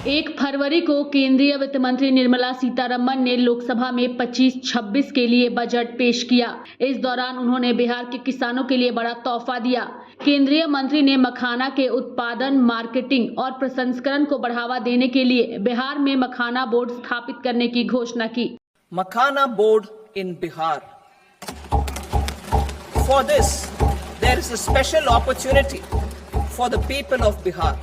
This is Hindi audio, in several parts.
1 फरवरी को केंद्रीय वित्त मंत्री निर्मला सीतारमण ने लोकसभा में 25-26 के लिए बजट पेश किया। इस दौरान उन्होंने बिहार के किसानों के लिए बड़ा तोहफा दिया। केंद्रीय मंत्री ने मखाना के उत्पादन, मार्केटिंग और प्रसंस्करण को बढ़ावा देने के लिए बिहार में मखाना बोर्ड स्थापित करने की घोषणा की। Makhana board in Bihar. For this, there is a special opportunity for the people of Bihar.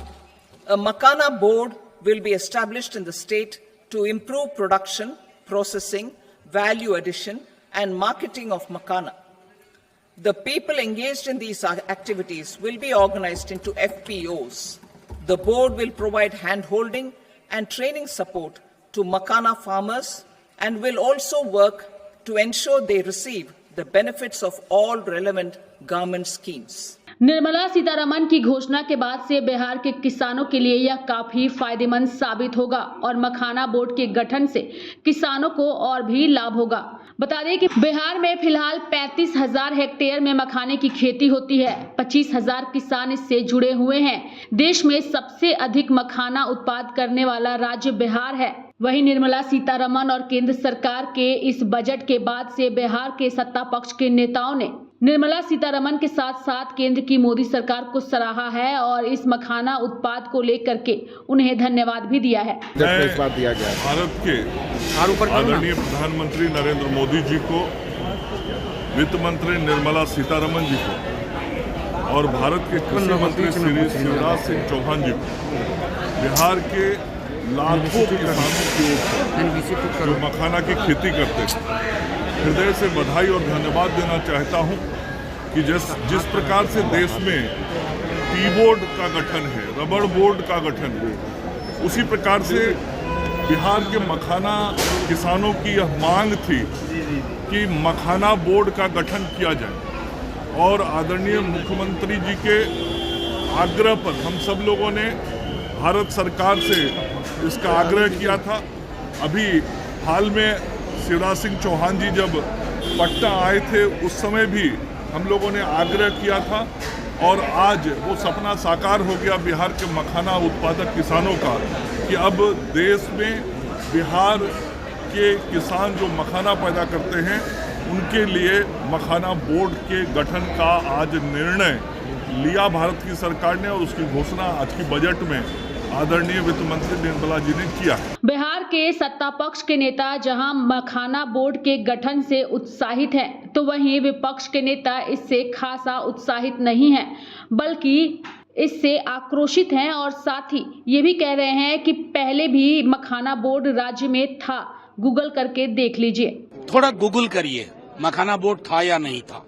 A Makaana board will be established in the state to improve production, processing, value addition, and marketing of Makaana. The people engaged in these activities will be organized into FPOs. The board will provide hand-holding and training support to Makaana farmers and will also work to ensure they receive the benefits of all relevant government schemes. Nirmala Sitharaman की घोषणा के बाद से बिहार के किसानों के लिए यह काफी फायदेमंद साबित होगा और मखाना बोर्ड के गठन से किसानों को और भी लाभ होगा। बता दें कि बिहार में फिलहाल 35,000 हेक्टेयर में मखाने की खेती होती है। 25,000 किसान इससे जुड़े हुए हैं। देश में सबसे अधिक मखाना उत्पादन करने वाला राज्य बिहार है। वहीं निर्मला सीतारमण और केंद्र सरकार के इस बजट के बाद से बिहार के सत्ता पक्ष के नेताओं ने निर्मला सीतारमण के साथ साथ केंद्र की मोदी सरकार को सराहा है और इस मखाना उत्पाद को लेकर के उन्हें धन्यवाद भी दिया है। भारत के आदरणीय प्रधानमंत्री नरेंद्र मोदी जी को, वित्त मंत्री निर्मला सीतारमण जी को और भारत के कृषि मंत्री श्री शिवराज सिंह चौहान जी को बिहार के लाखों किसानों की ओर से जो मखाना की खेती करते हैं हृदय से बधाई और धन्यवाद देना चाहता हूं कि जिस प्रकार से देश में टी बोर्ड का गठन है, रबड़ बोर्ड का गठन है, उसी प्रकार से बिहार के मखाना किसानों की यह मांग थी कि मखाना बोर्ड का गठन किया जाए और आदरणीय मुख्यमंत्री जी के आग्रह पर हम सब लोगों ने भारत सरकार से इसका आग्रह किया था। अभी हाल में शिवराज सिंह चौहान जी जब पटना आए थे उस समय भी हम लोगों ने आग्रह किया था और आज वो सपना साकार हो गया बिहार के मखाना उत्पादक किसानों का कि अब देश में बिहार के किसान जो मखाना पैदा करते हैं उनके लिए मखाना बोर्ड के गठन का आज निर्णय लिया भारत की सरकार ने और उसकी घोषणा आज की बजट में आदरणीय वित्त मंत्री निर्मला जी ने किया। बिहार के सत्ता पक्ष के नेता जहां मखाना बोर्ड के गठन से उत्साहित हैं, तो वहीं विपक्ष के नेता इससे खासा उत्साहित नहीं हैं, बल्कि इससे आक्रोशित हैं और साथ ही ये भी कह रहे हैं कि पहले भी मखाना बोर्ड राज्य में था। गूगल करके देख लीजिए। थोड़ा गूगल करिए, मखाना बोर्ड था या नहीं था,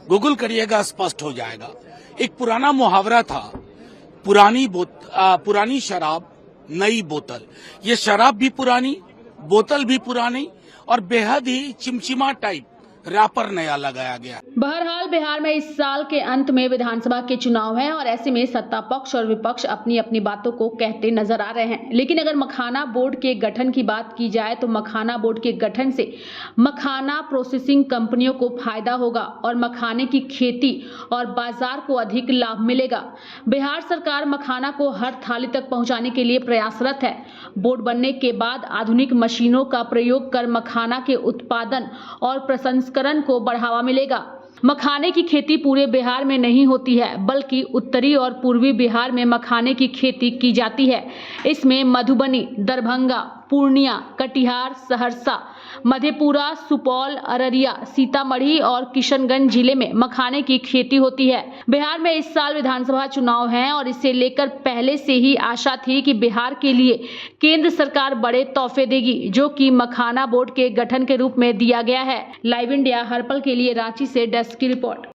गूगल करिएगा, स्पष्ट हो जाएगा। एक पुराना मुहावरा था, पुरानी शराब नई बोतल। ये शराब भी पुरानी, बोतल भी पुरानी और बेहद ही चिमचिमा टाइप रैपर नया लगाया गया। बहरहाल बिहार में इस साल के अंत में विधानसभा के चुनाव हैं और ऐसे में सत्ता पक्ष और विपक्ष अपनी अपनी बातों को कहते नजर आ रहे हैं। लेकिन अगर मखाना बोर्ड के गठन की बात की जाए तो मखाना बोर्ड के गठन से मखाना प्रोसेसिंग कंपनियों को फायदा होगा और मखाने की खेती और बाजार को अधिक लाभ मिलेगा। बिहार सरकार मखाना को हर थाली तक पहुंचाने के लिए प्रयासरत है। बोर्ड बनने के बाद आधुनिक मशीनों का प्रयोग कर मखाना के उत्पादन और प्रसंस्करण को बढ़ावा मिलेगा। मखाने की खेती पूरे बिहार में नहीं होती है, बल्कि उत्तरी और पूर्वी बिहार में मखाने की खेती की जाती है। इसमें मधुबनी, दरभंगा, पूर्णिया, कटिहार, सहरसा, मधेपुरा, सुपौल, अररिया, सीतामढ़ी और किशनगंज जिले में मखाने की खेती होती है। बिहार में इस साल विधानसभा चुनाव हैं और इसे लेकर पहले से ही आशा थी कि बिहार के लिए केंद्र सरकार बड़े तोहफे देगी, जो कि मखाना बोर्ड के गठन के रूप में दिया गया है। लाइव इंडिया हर पल के लिए रांची से डेस्क की रिपोर्ट।